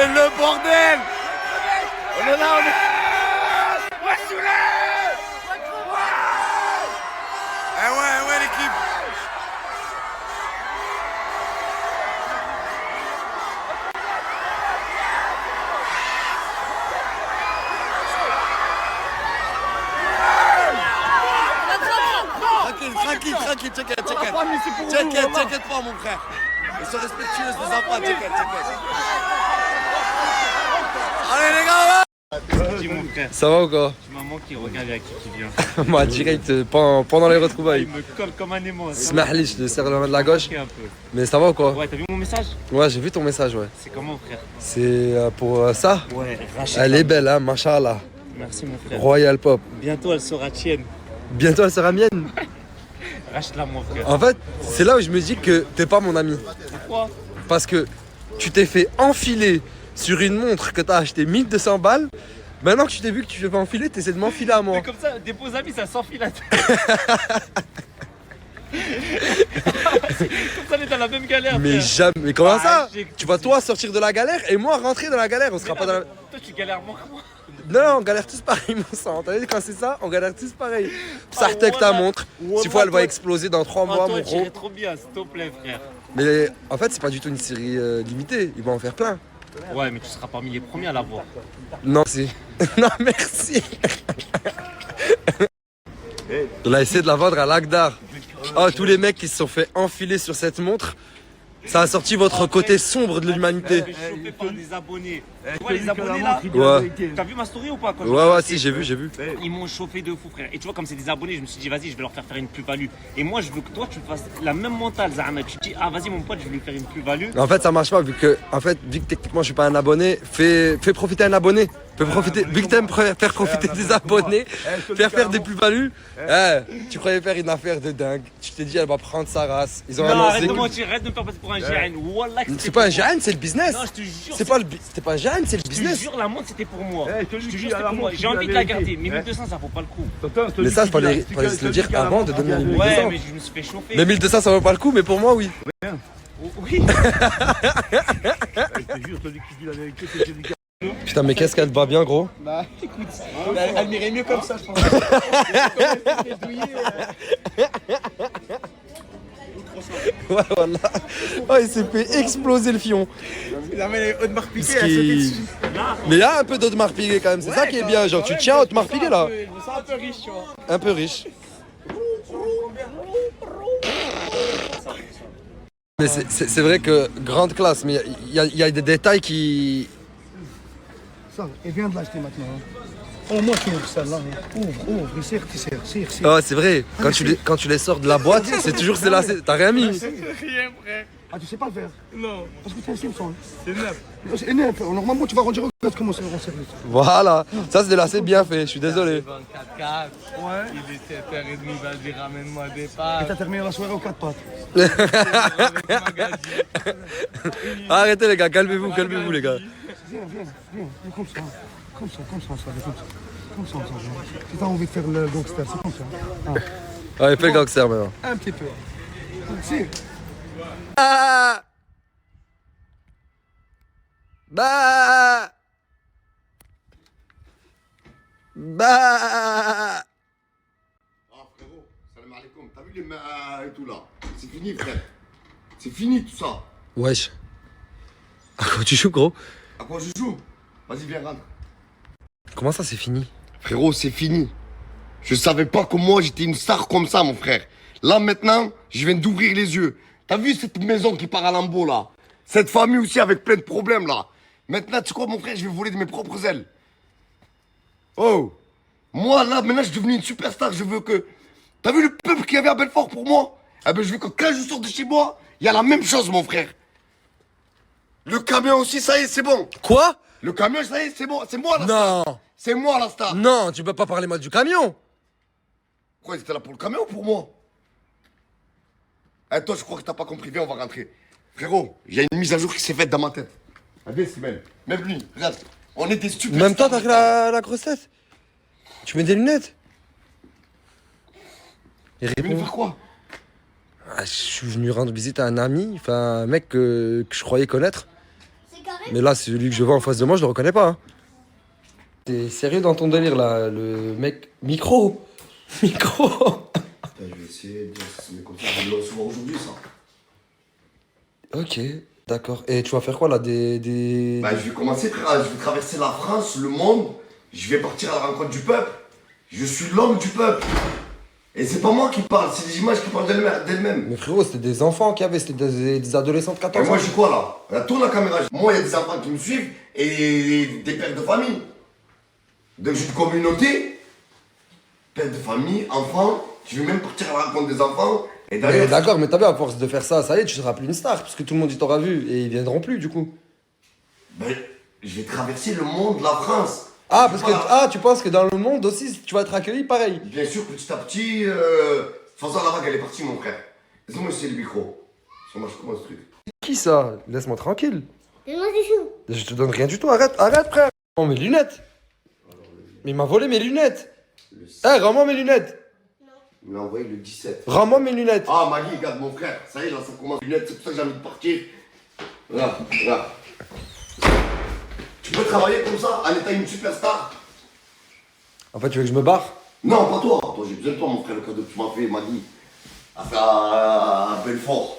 le bordel. On est là, on est... Ouais, ouais, l'équipe. Tranquille, t'inquiète pas mon frère. Ils sont respectueux les enfants, t'inquiète. Allez les gars, ouais. Dis mon frère, Ça va ou quoi? tu m'as manqué, regarde avec qui vient. Moi direct pendant les Il retrouvailles. me colle comme un aimant. Smahli, je te serre la main de la gauche. Un peu. Mais ça va ou quoi? Ouais, t'as vu mon message? Ouais, j'ai vu ton message, ouais. C'est comment frère? C'est pour ça. Ouais, rachète. Elle est belle, hein, machallah. Merci mon frère. Royal Pop. Bientôt elle sera tienne. Bientôt elle sera mienne. Rachète-la mon frère. En fait, c'est là où je me dis que t'es pas mon ami. Pourquoi? Parce que tu t'es fait enfiler sur une montre que t'as acheté 1200 balles. Maintenant que tu t'es vu que tu t'es fait enfiler, t'essaies de m'enfiler à moi. Mais comme ça, des beaux amis, ça s'enfile la tête. Comme ça, on est dans la même galère. Mais frère. jamais. Mais comment ça? j'ai- Tu vas toi sortir de la galère et moi rentrer dans la galère. On sera Mais pas là, dans la. Toi, tu galères moins que moi. Non, on galère tous pareil, mon sang. T'as vu, quand c'est ça, on galère tous pareil. Ça avec ta voilà. montre. Voilà, S'il faut, elle va toi- exploser dans 3 mois, toi, mon tu gros. irais trop bien, s'il te plaît, frère. Mais en fait, c'est pas du tout une série limitée. Ils vont en faire plein. Ouais, mais tu seras parmi les premiers à l'avoir. Non, si. Non, merci. On a essayé de la vendre à l'Agdar. Oh, tous les mecs qui se sont fait enfiler sur cette montre, ça a sorti votre côté sombre de l'humanité. Je suis chauffé par des abonnés. Tu vois les abonnés là? Ouais. T'as vu ma story ou pas quand Ouais, si, j'ai vu. Ils m'ont chauffé de fou, frère. Et tu vois, comme c'est des abonnés, je me suis dit, vas-y, je vais leur faire une plus-value. Et moi, je veux que toi, tu fasses la même mentale, Zahma. Tu te dis, ah, vas-y, mon pote, je vais lui faire une plus-value. En fait, ça marche pas vu que techniquement je suis pas un abonné, fais profiter un abonné. Fais profiter, vu que t'aimes faire profiter des abonnés, faire des plus-values. Tu croyais faire une affaire de dingue. Tu t'es dit, elle va prendre sa race. Ils ont Non, arrête annoncé. de mentir, arrête de me faire passer pour un GN. Wallah, que C'est c'était pas un pour moi. GN, c'est le business. Non, je te jure. C'était pas un GN, c'est le Je te business. jure, la montre, c'était pour moi. Eh, je te Je te dis jure, à c'était la pour moi. montre, J'ai tu envie de la la vérité. garder. Mais 1200, ça vaut pas le coup. Mais ça, fallait se le dire avant de donner les 1200. Ouais, mais je me suis fait chauffer. Mais 1200, ça vaut pas le coup, mais pour moi, oui. Oh, oui. Je te jure, celui qui dit la vérité, c'est celui qui... Putain, mais qu'est-ce qu'elle va bien, gros. Bah écoute, elle m'irait mieux comme ça, je pense. Ouais, voilà. Oh, il s'est fait exploser le fion. Non mais les Audemars Piguet, Ce elle sautait qui- dessus. Mais il y a un peu d'Audemars Piguet quand même, c'est ça qui est bien. Genre, tu tiens à Audemars Piguet là. Je me sens un peu riche, tu vois. Un peu riche. Mais c'est vrai que grande classe, mais il y a des détails qui. Ça, et viens de l'acheter maintenant. Oh, moi, tu ouvres celle-là. Ouvre, serre. Ah, c'est vrai, quand tu les sors de la boîte, c'est toujours c'est là, t'as rien mis. Rien, frère. Ah, tu sais pas le faire? Non, Parce que t'es un soupçon. c'est neuf. C'est neuf. Normalement, tu vas ranger. Regarde comment c'est en service. Voilà, ça c'est des lacets bien fait, je suis désolé. 24, ouais. Il est 7h30, vas-y, ramène-moi des pâtes. Et t'as terminé la soirée aux 4 pattes. Arrêtez les gars, calmez-vous les gars. Viens. Comme ça, ça. Si t'as envie de faire le gangster, c'est comme ça. Allez, fais le gangster maintenant. Un petit peu. Si. Ah bah Ah frérot, salam alaikum, t'as vu les mains et tout là? C'est fini frère. C'est fini tout ça. Wesh. À quoi tu joues gros? À quoi je joue? Vas-y viens rentre. Comment ça c'est fini? Frérot, c'est fini. Je savais pas que moi j'étais une star comme ça mon frère. Là maintenant, je viens d'ouvrir les yeux. T'as vu cette maison qui part à lambeau là? Cette famille aussi avec plein de problèmes là. Maintenant tu sais quoi mon frère, je vais voler de mes propres ailes. Oh, moi là maintenant je suis devenu une superstar, je veux que... T'as vu le peuple qu'il y avait à Belfort pour moi? Eh ben je veux que quand je sors de chez moi, il y a la même chose mon frère. Le camion aussi, ça y est, c'est bon. Quoi? Le camion, ça y est, c'est bon, c'est moi la Non. star. C'est moi la star. Non, tu peux pas parler mal du camion. Pourquoi ils étaient là pour le camion ou pour moi? Eh toi je crois que t'as pas compris, viens on va rentrer. Frérot, il y a une mise à jour qui s'est faite dans ma tête. Ah viens Sibel, même lui, regarde, on est des stupéfiants. Même toi t'as que la grosse tête. Tu mets des lunettes. Et Mais réponds. faire quoi? Ah, je suis venu rendre visite à un ami, enfin un mec que je croyais connaître. C'est carré Mais là, celui que je vois en face de moi, je le reconnais pas. Hein. T'es sérieux dans ton délire là, le mec. Micro. Micro. Je vais essayer de dire si c'est comme ça, je vais le recevoir aujourd'hui, ça. Ok, d'accord. Et tu vas faire quoi là Bah, je vais commencer, frère. Je vais traverser la France, le monde. Je vais partir à la rencontre du peuple. Je suis l'homme du peuple. Et c'est pas moi qui parle, c'est les images qui parlent d'elles-mêmes. Mais frérot, c'était des enfants qui avaient, c'était des adolescents de Et 14 ans. moi, je suis quoi là? Regarde, tourne la caméra. Moi, il y a des enfants qui me suivent et des pères de famille. Donc, j'ai une communauté. Père de famille, enfants. Je vais même partir à la rencontre des enfants. Et Mais d'ailleurs. d'accord, mais t'as vu, à force de faire ça, ça y est, tu seras plus une star, parce que tout le monde y t'aura vu, et ils viendront plus du coup. Ben, je vais traverser le monde, la France. Ah, parce que Voilà. tu penses que dans le monde aussi, tu vas être accueilli pareil. Bien sûr, petit à petit. Faisant la vague, elle est partie, mon frère. Laisse-moi essayer le micro. Ça marche comment ce truc? Qui ça? Laisse-moi tranquille. Donne-moi des sous. Je te donne rien du tout, arrête, arrête frère. Oh, mes lunettes. Mais il m'a volé mes lunettes. Eh, rends-moi mes lunettes. Il me l'a envoyé le 17. Rends-moi mes lunettes. Ah, Maggie, regarde mon frère. Ça y est, là, ça commence. Les lunettes, c'est pour ça que j'ai envie de partir. Regarde, regarde. Tu peux travailler comme ça, en étant une superstar? En fait, tu veux que je me barre? Non, pas toi. Toi, j'ai besoin de toi, mon frère, le cadeau que tu m'as fait, Maggie. À Belfort.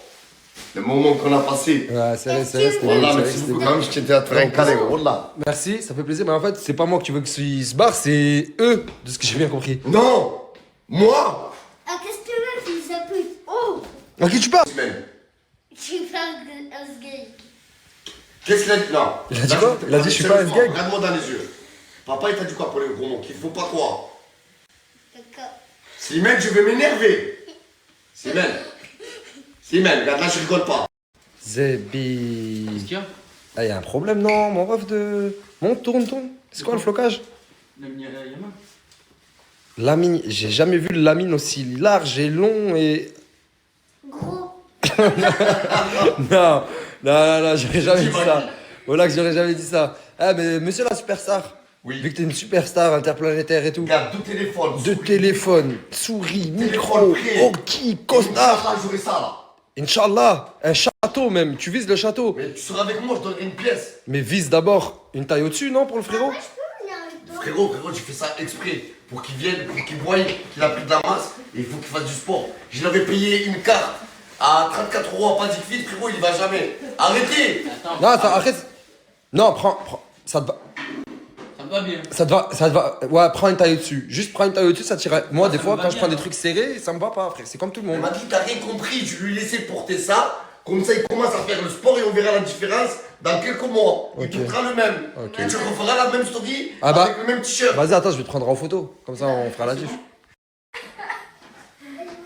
Le moment qu'on a passé. Ouais, c'est vrai, c'était Voilà, vrai, merci c'était beaucoup. bien. Même, je t'étais à te faire un câlin, voilà. Merci, ça fait plaisir, mais en fait, c'est pas moi que tu veux qu'ils se barrent, c'est eux, de ce que j'ai bien compris. Non! Moi! Ah, qu'est-ce que tu veux, fils de pute? Oh! À qui tu parles? Semaine. Tu parles d'un sgeg. Qu'est-ce qu'il a dit? Non. Il a dit quoi? Il a dit, je suis pas un Sérieusement, gag. regarde-moi dans les yeux. Papa, il t'a dit quoi pour les gros mots? Qu'il faut pas croire. D'accord. Slimane, je vais m'énerver. Slimane. Slimane, regarde là, je rigole pas. Zébi. Qu'est-ce qu'il y a? Ah, y a un problème, non? Mon ref de. Monte, tourne. C'est quoi le flocage? Yaman. Lamine, j'ai jamais vu le lamine aussi large et long et. Gros. Non, j'aurais jamais dit ça. Voilà que j'aurais jamais dit ça. Ah, mais monsieur la superstar. Oui. Vu que t'es une superstar interplanétaire et tout. Regarde, deux téléphones. Deux téléphones, souris, Téléphone micro, prêt. hockey, costard. Inch'Allah, j'aurai ça là. Inch'Allah, un château même. Tu vises le château. Mais tu seras avec moi, je donnerai une pièce. Mais vise d'abord une taille au-dessus, non, pour le frérot? Je peux venir avec toi? Frérot, j'ai fait ça exprès. Pour qu'il vienne, pour qu'il voie qu'il a pris de la masse. Et il faut qu'il fasse du sport. Je l'avais payé une carte à 34 € à Panic Fit, frérot, il va jamais. Arrêtez. Non, attends, arrête. Non, prends. Ça te va. Ça me va bien. Ça te va. Ouais, prends une taille au-dessus. Juste prends une taille au-dessus, ça t'irait. Moi, des ça fois, me va quand je bien, prends des hein. trucs serrés, ça me va pas, frère. C'est comme tout le Il monde. m'a dit, t'as rien compris, je lui ai laissé porter ça. Comme ça, il commence à faire le sport et on verra la différence dans quelques mois. Il Ok. portera le même. Ok. Et tu referas la même story Ah bah. avec le même t-shirt. Vas-y, attends, je vais te prendre en photo. Comme ça, on fera la diff.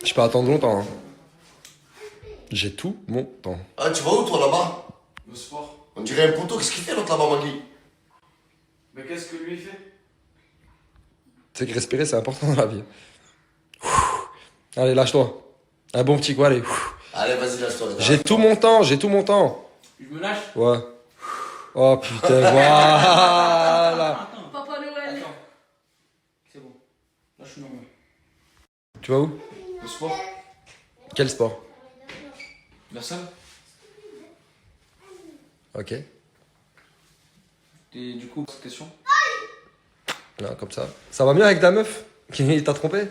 Je peux attendre longtemps. Hein. J'ai tout mon temps. Ah, tu vas où toi là-bas? Le sport. On dirait un poteau, qu'est-ce qu'il fait l'autre là-bas, Magui? Mais qu'est-ce que lui il fait? Tu sais que respirer, c'est important dans la vie. Ouh. Allez, lâche-toi. Un bon petit coup, allez. Ouh. Allez, vas-y, lâche-toi. J'ai tout mon temps, j'ai tout mon temps. Je me lâche? Ouais. Oh putain, voilà. Papa Noël. Attends. C'est bon. Là, je suis normal. Tu vas où? Le sport? Quel sport? La salle? Ok. Et du coup, cette question? Non, comme ça. Ça va mieux avec ta meuf qui t'a trompé?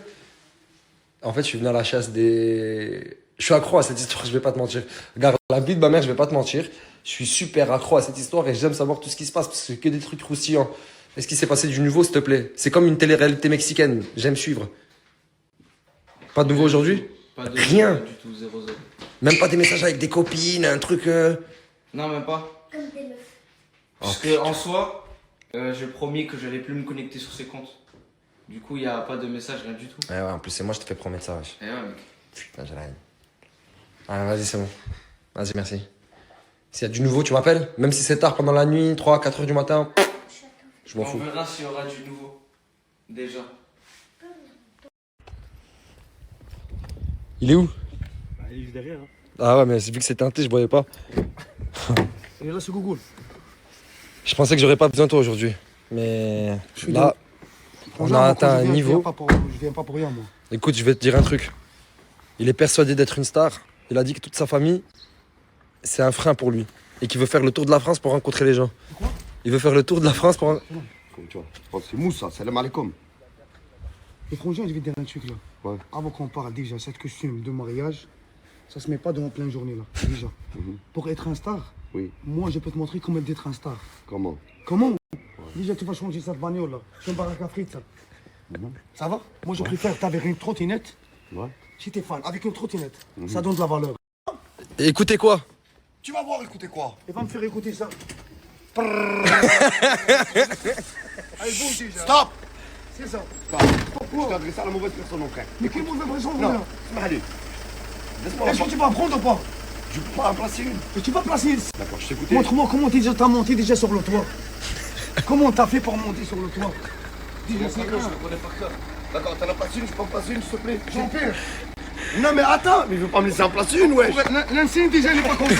En fait, je suis venu à la chasse des... Je suis accro à cette histoire, je vais pas te mentir. Regarde, la vie de ma mère, je vais pas te mentir. Je suis super accro à cette histoire et j'aime savoir tout ce qui se passe parce que c'est que des trucs croustillants. Est-ce qu'il s'est passé du nouveau, s'il te plaît? C'est comme une télé-réalité mexicaine. J'aime suivre. Pas de nouveau aujourd'hui? Pas de Rien. Du tout, 0-0. Même pas des messages avec des copines, un truc... Non, même pas. Comme des meufs. Parce que en soi, j'ai promis que j'allais plus me connecter sur ses comptes. Du coup, il n'y a pas de message, rien du tout. Ouais, en plus, c'est moi, je te fais promettre ça, wesh. Et ouais, mec. Putain, j'ai la haine. Ah, vas-y, c'est bon. Vas-y, merci. S'il y a du nouveau, tu m'appelles? Même si c'est tard pendant la nuit, 3, 4 heures du matin, je m'en On fous. verra s'il y aura du nouveau. Déjà. Il est où? Il est juste derrière. Ah ouais, mais vu que c'est teinté, je voyais pas. Et là, c'est Google. Je pensais que j'aurais pas besoin de toi aujourd'hui. Mais là, on a atteint un niveau. Je viens pas pour rien, moi. Écoute, je vais te dire un truc. Il est persuadé d'être une star. Il a dit que toute sa famille, c'est un frein pour lui. et qui veut faire le tour de la France pour rencontrer les gens. Il veut faire le tour de la France pour... Comme tu vois. Je pense que c'est Moussa, salam alaikum. Et franchement, je vais te dire un truc là. Ouais. Avant qu'on parle déjà, cette costume de mariage, ça se met pas devant pleine journée là, déjà. Pour être un star, Oui. moi je peux te montrer comment être un star. Comment? Comment? Déjà tu vas changer cette bagnole là. C'est une baraque à frites ça. Ça va? Moi je préfère t'avais une trottinette. Ouais. Si t'es fan, avec une trottinette, ça donne de la valeur. Et écoutez quoi? Tu vas voir, écoutez quoi? Et va me faire écouter ça. Allez, bon déjà. Stop! C'est ça. Stop! Je Pourquoi? t'ai adressé à la mauvaise personne, mon frère. Mais quelle mauvaise raison, Non, frère? allez. Laisse-moi Est-ce que tu vas apprendre ou pas? Je peux pas en placer une. Et tu vas placer. D'accord, je t'écoutais. Montre-moi comment t'as monté déjà sur le toit. Comment t'as fait pour monter sur le toit? Déjà, c'est Je le connais par cœur. D'accord, t'en as placé une, je peux en placer une, s'il te plaît. Jean-Pierre, Non, mais attends, mais il veut pas me laisser en placer une, wesh. l'insigne déjà il est pas compris.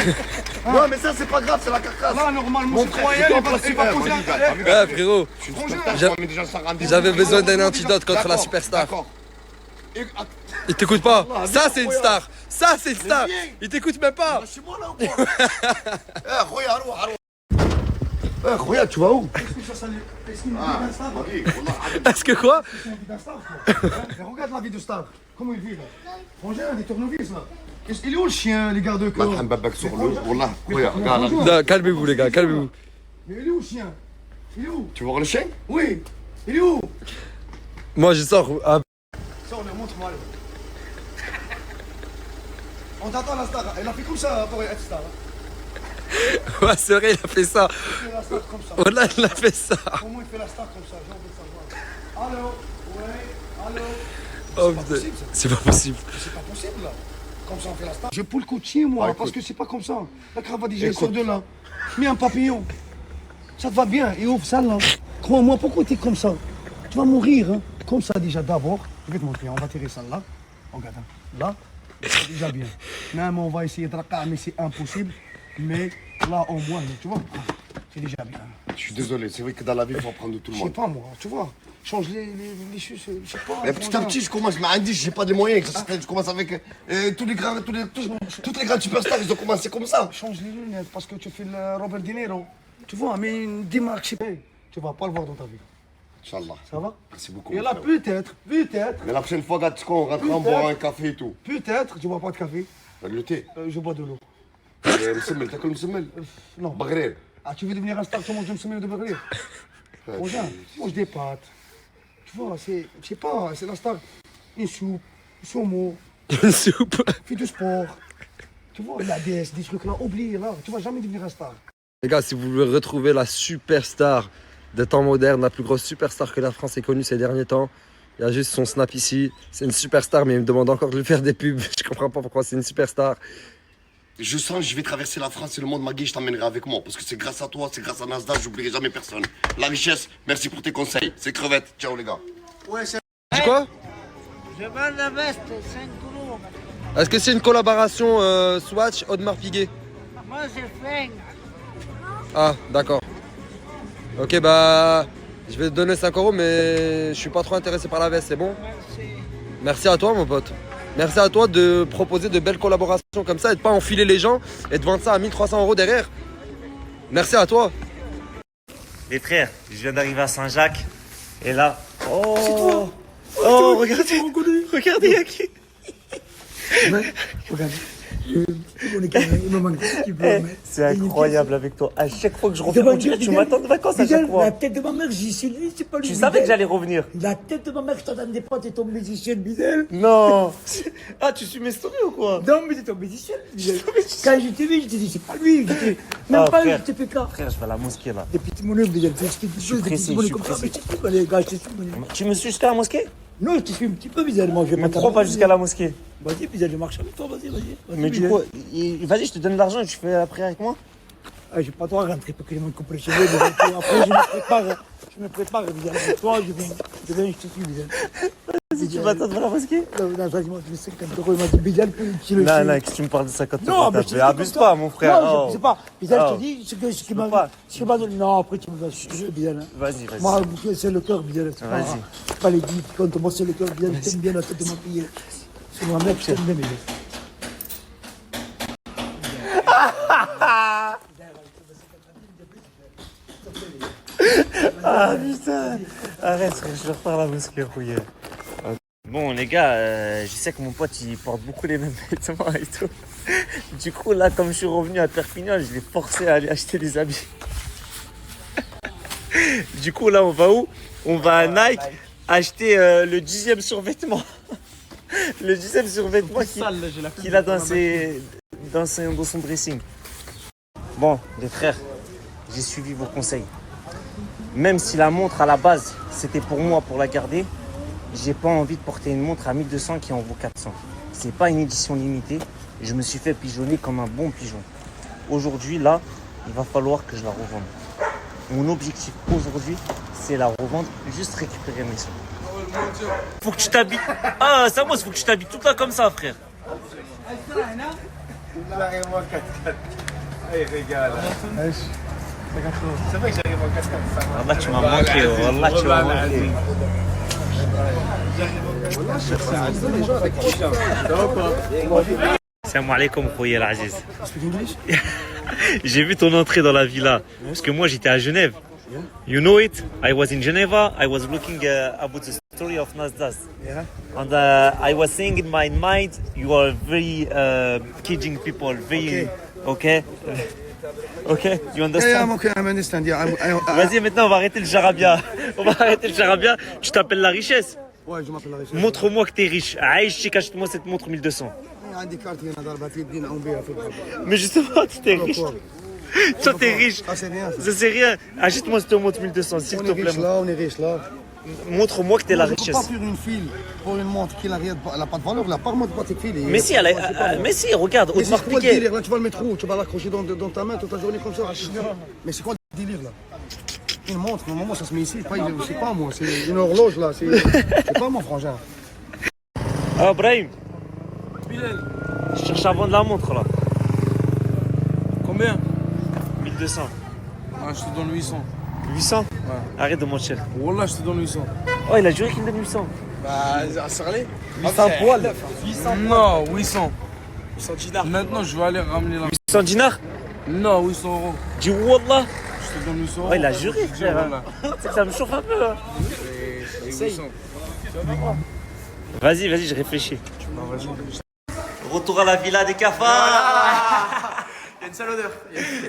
Non, mais ça, c'est pas grave, c'est la carcasse. Là, normalement, Mon c'est frère, croyant, je dois il va placer poser un Ouais, frérot, Je suis une Bonjour. superstar, J'a- je mais déjà sans rendez-vous. j'avais besoin d'un antidote contre la D'accord, superstar. D'accord. Et, Il t'écoute pas. Allah, Ça, viens, c'est une regarde. star. Ça, c'est une star. viens. Il t'écoute même pas. lâchez-moi là ou quoi? Eh, regarde, regarde. Eh, regarde, tu vas où? Est-ce qu'il me dit Ah, d'un star? ma vie, wallah, Est-ce que quoi? Est-ce qu'il me dit d'un star, frère? Mais regarde la vie de star. Comment il vit là? Frangin, des tournevis là. Il est où le chien, les gardes-corps? Malham babak sur le, wallah, regarde, regarde. Bonjour. Non, calmez-vous, les gars, calmez-vous. Mais il est où le chien? Il est où? Tu veux voir le chien? Oui. Il est où? Moi, je sors. Ah, Sors, montre-moi. allez. On t'attend la star. Elle a fait comme ça pour être star. ouais, c'est vrai, il a fait ça. Il fait la star comme ça. Oh là, il a fait ça. Comment il fait la star comme ça? J'ai envie de savoir. Allô? Ouais. Allô? Oh, pas putain. possible, ça. C'est pas possible. C'est pas possible là. Comme ça on fait la star. Je poule coaching moi, Ah, parce écoute. que c'est pas comme ça. La cravate déjà est Écoute. sur de là. Mets un papillon. Ça te va bien. Et ouvre ça là. Crois-moi, pourquoi t'es comme ça? Tu vas mourir. Hein. Comme ça déjà d'abord. Je vais te montrer. On va tirer ça là. Regarde. Hein. Là. C'est déjà bien. Même on va essayer de raquer, mais c'est impossible. Mais là au moins, tu vois. C'est déjà bien. Je suis désolé, c'est vrai que dans la vie, il faut apprendre de tout Je le sais monde. pas moi, tu vois. Change les choses, je sais pas. Mais petit à petit, je commence, mais Andy, j'ai pas les moyens. Je commence avec tous les grands, toutes les grandes superstars, ils ont commencé comme ça. Change les lunettes parce que tu fais le Robert De Niro. Tu vois, mais une démarque, je sais pas. Tu vas pas le voir dans ta vie. Inch'Allah. Ça va? Merci beaucoup. Et mon là, frère. peut-être, Mais la prochaine fois, regarde, on rentre en boire un café et tout. peut-être, je bois pas de café, Le thé. je bois de l'eau. Msemmel, t'as comme Msemmel? Non. Bagrer. Ah, tu veux devenir un star, tu manges une semaine de burger? Regarde, mange des pâtes. Tu vois, c'est, je sais pas, c'est la star. Une soupe, saumon, Une soupe. fais du sport. Tu vois, la DS, des trucs là, oublie là. Tu vas jamais devenir un star. Les gars, si vous voulez retrouver la superstar des temps modernes, la plus grosse superstar que la France ait connue ces derniers temps, il y a juste son snap ici. C'est une superstar, mais il me demande encore de lui faire des pubs. Je comprends pas pourquoi c'est une superstar. Je sens que je vais traverser la France et le monde, Magui, je t'emmènerai avec moi. Parce que c'est grâce à toi, c'est grâce à Nasdaq, j'oublierai jamais personne. La richesse, merci pour tes conseils. C'est crevette. Ciao les gars. Tu quoi? Je vends la veste, 5 euros. Est-ce que c'est une collaboration Swatch Audemars Piguet? Moi, j'ai faim. Ah, d'accord. Ok, bah, je vais te donner 5 euros, mais je suis pas trop intéressé par la veste, c'est bon? Merci. Merci à toi, mon pote. Merci à toi de proposer de belles collaborations comme ça et de pas enfiler les gens et de vendre ça à 1300 euros derrière. Merci à toi. Les frères, je viens d'arriver à Saint-Jacques. Et là. Oh! Oh, regardez! Regardez, il y a qui? C'est incroyable avec toi. À chaque fois que je reviens, on dirait que tu m'attends de vacances à chaque fois. La tête de ma mère, j'ai dit, c'est lui, c'est pas lui. Tu savais que j'allais revenir? La tête de ma mère, je t'entendais pas, t'es ton musicien, Bidel. Non! Ah, tu suis mes stories ou quoi? Non, mais t'es ton musicien, Bidel. Quand je t'ai vu, je t'ai dit, c'est pas lui. Même Ah, pas, frère. je t'ai fait cas. Frère, je vais à la mosquée là. Des petits monnaie, Bidel, fais quelque chose, des pressé, petits monnaies je suis comme ça. pressé. Mais je te suis, les gars, je te suis, Bidel. Tu me suis jusqu'à la mosquée? Non, je te suis un petit peu, Bidel, moi, je vais Mais pas pourquoi pas jusqu'à la mosquée? Vas-y, Bidel, je marche avec toi, vas-y. Mais du coup, vas-y, je te donne de l'argent et tu fais la prière avec moi? Ah, j'ai pas droit à rentrer pour que les gens comprennent chez moi. Après, je me prépare, Bidel. Toi, je viens, je te suis, Bidel. Si tu m'attends devant la mosquée? Non, vas-y, moi, je me 50 euros, il m'a dit, Bidel, tu le Non, suis. non, que tu me parles de 50 Non, euros. mais je te dis abuse comme pas, ça. mon frère. Non, je sais pas. Bizarre, je Oh. te dis, ce qui peux m'a pas. donné. Non, après, tu me vas sucer, Bizarre. Vas-y, vas-y. Moi, c'est le cœur, Bizarre. Vas-y. C'est pas les guides qui comptent. Moi, c'est le cœur, Bizarre. Je t'aime bien la tête de ma fille. C'est ma mère, je t'aime bien, Bizarre. Ah putain. Arrête, frère, je vais refaire la mosquée, rouillé. Bon les gars, je sais que mon pote il porte beaucoup les mêmes vêtements et tout. Du coup là comme je suis revenu à Perpignan, je l'ai forcé à aller acheter des habits. Du coup là on va où? On va à Nike acheter le 10e survêtement. Le 10e survêtement qu'il a dans son dressing. Bon les frères, j'ai suivi vos conseils. Même si la montre à la base c'était pour moi pour la garder, j'ai pas envie de porter une montre à 1200 qui en vaut 400. C'est pas une édition limitée. Je me suis fait pigeonner comme un bon pigeon. Aujourd'hui, là, il va falloir que je la revende. Mon objectif aujourd'hui, c'est la revendre, juste récupérer mes sous. Faut que tu t'habilles. Ah, ça moi, faut que tu t'habilles tout là comme ça, frère. C'est vrai que j'arrive en cascade. Wallah, tu m'as manqué. Wallah, tu m'as manqué. Salam alaikum, Khoye El Aziz. J'ai vu ton entrée dans la villa. Parce que moi, j'étais à Genève. You know it? I was in Geneva. I was looking about the story of Nasdaq. Yeah. And I was saying in my mind, you are very kidding people. Very, okay? Okay? You understand? Yeah, okay, I understand. Yeah, Vas-y, maintenant, on va arrêter le charabia. On va arrêter le charabia. Tu t'appelles la richesse? Ouais, je m'appelle la richesse. Montre-moi que t'es riche. Aïe, achète-moi cette montre 1200. Mais justement, tu t'es riche. Toi, t'es riche. Ça, c'est rien. Ça, c'est rien. Achète-moi cette montre 1200, s'il te plaît. On est riche là. Montre-moi que t'es la On ne peut pas richesse. faire une fille pour une montre qui n'a pas de valeur. Elle n'a pas de pas de fille. Mais si, mais si, regarde, Mais c'est Audemars quoi le Piguet. délire là? Tu vas le mettre où? Tu vas l'accrocher dans ta main toute la journée comme ça? Mais c'est quoi le délire là? Une montre, normalement ça se met ici. C'est pas moi, c'est une horloge là. C'est pas mon frangin. Ah, Brahim. Je cherche à vendre la montre là. Combien? 1200. Ah, je te donne 800. 800? Ouais. Arrête de mentir. Wallah, je te donne 800. Oh, il a juré qu'il me donne 800. Bah, Sarlé. 800 poils. 800 Non, 800. 800 dinars. Maintenant, je vais aller ramener la. 800 dinars? Non, 800 euros. Dis Wallah. Je te donne 800 euros. Oh, il a juré, frère. Hein. C'est que ça me chauffe un peu. Hein. Essaye. Vas-y, je réfléchis. Retour à la villa des cafards. Il y a une sale odeur.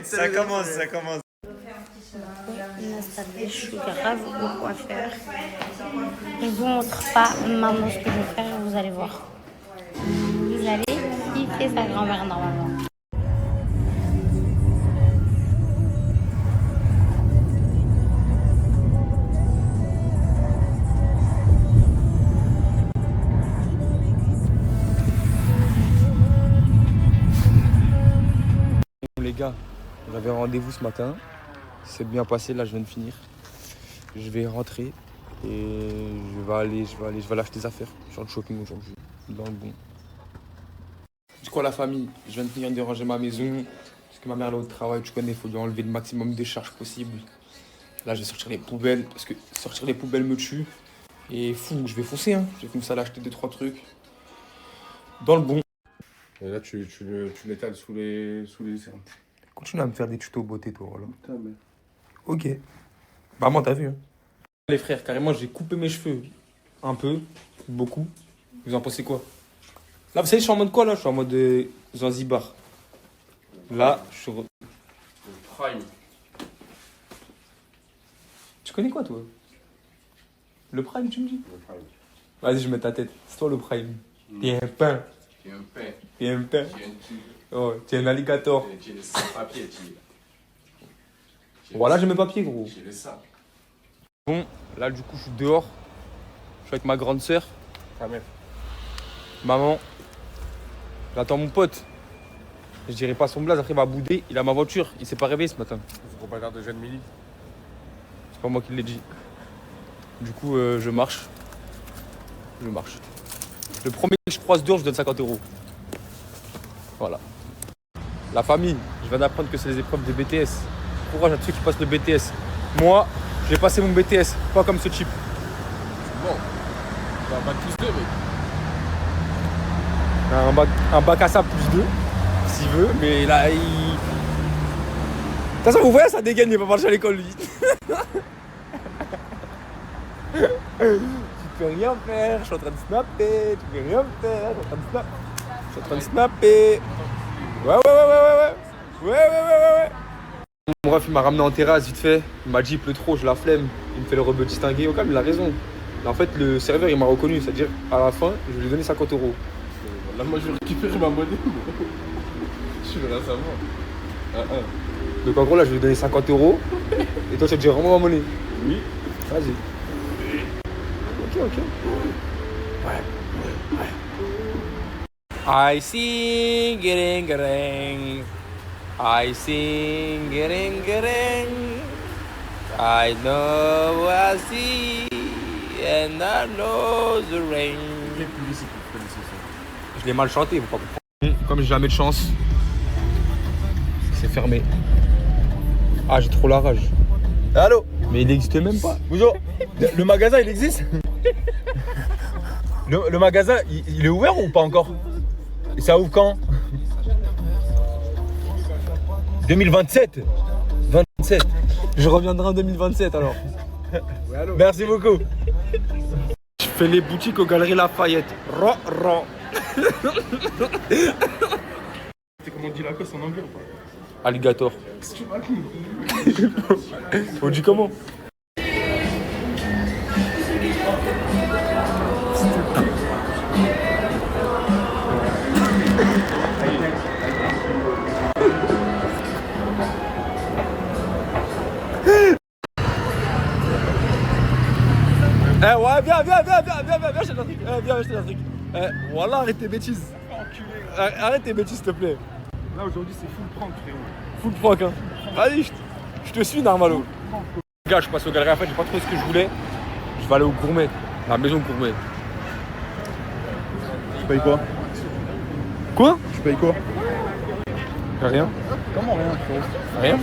Ça commence. Je suis grave beaucoup à faire. Je vous montre pas maintenant ce que je vais faire, vous allez voir. Vous allez kiffer sa grand-mère normalement. Les gars, j'avais rendez-vous ce matin. C'est bien passé, là je viens de finir. Je vais rentrer et je vais aller acheter des affaires. Je suis en shopping aujourd'hui, dans le bon. Du coup, la famille, je viens de finir de ranger ma maison. Parce que ma mère est au travail, tu connais, il faut lui enlever le maximum de charges possible. Là, je vais sortir les poubelles, parce que sortir les poubelles me tue. Et fou, je vais foncer, hein. Je vais comme ça aller acheter 2-3 trucs. Dans le bon. Et là, tu l'étales sous les cernes. Continue à me faire des tutos beauté, toi, voilà. Ok. Maman, t'as vu, hein. Les frères, carrément, j'ai coupé mes cheveux. Un peu, beaucoup. Vous en pensez quoi? Là, vous savez, je suis en mode quoi, là? Je suis en mode Zanzibar. Là, je suis... Le prime. Tu connais quoi, toi? Le prime, tu me dis? Le prime. Vas-y, je mets ta tête. C'est toi le prime. T'es un pain. T'es un pain. T'es un pain. T'es un tigre. Oh, t'es un alligator. T'es le sans-papier, tigre. Voilà, j'ai mes papiers, gros. T'es le ça. Bon, là, du coup, je suis dehors. Je suis avec ma grande sœur. Ta mère. Maman. J'attends mon pote. Je dirais pas son blaze, après il va bouder. Il a ma voiture. Il s'est pas réveillé ce matin. Faut qu'on bagarre de Jeanne Mili. C'est pas moi qui l'ai dit. Du coup, je marche. Le premier que je croise dehors, je donne 50 €. Voilà. La famille, je viens d'apprendre que c'est les épreuves de BTS. Courage à tous ceux qui passent le BTS. Moi, je vais passer mon BTS, pas comme ce type. Bon. On va bac plus 2, mec. Un bac à ça plus 2, s'il veut, mais là, il... De toute façon, vous voyez, ça dégaine, il va marcher à l'école, lui. peux rien faire, je suis en train de snapper, tu peux rien faire, je suis en train de snapper. Ouais. Mon ref, il m'a ramené en terrasse vite fait, il m'a dit il pleut trop, j'ai la flemme, il me fait le rebeu distingué, au calme, il a raison. Mais en fait, le serveur, il m'a reconnu, c'est-à-dire, à la fin, je lui ai donné 50 €. Là, moi, je vais récupérer ma monnaie. Je vais rien savoir. Donc en gros, là, je lui ai donné 50 €, et toi, tu as dit rends-moi ma monnaie. Oui. Vas-y. Ok. I sing, gering. I sing, gering. I know I see, and I know the rain. Je l'ai mal chanté, vous pas comprendre. Comme j'ai jamais de chance, c'est fermé. Ah, j'ai trop la rage. Allô? Mais il n'existe même pas. Bonjour. Le magasin, il existe? Le magasin, il est ouvert ou pas encore? Et ça ouvre quand? 2027. 27. Je reviendrai en 2027 alors. Merci beaucoup. Je fais les boutiques aux Galeries Lafayette. Ro. C'est comment on dit la cosse en anglais ou pas? Alligator. Qu'est-ce que tu racontes? On dit comment? Ouais, viens acheter un truc. Viens acheter un truc. Wallah, arrête tes bêtises. Arrête tes bêtises, s'il te plaît. Là, aujourd'hui, c'est full prank, frérot. Full prank, hein. Vas-y, je te suis, Narmalo. Gars, je passe aux galeries. En fait, j'ai pas trouvé ce que je voulais. Je vais aller au Gourmet, la maison Gourmet. Tu payes quoi? Quoi? Tu payes quoi? Rien. Comment rien, frérot? Rien.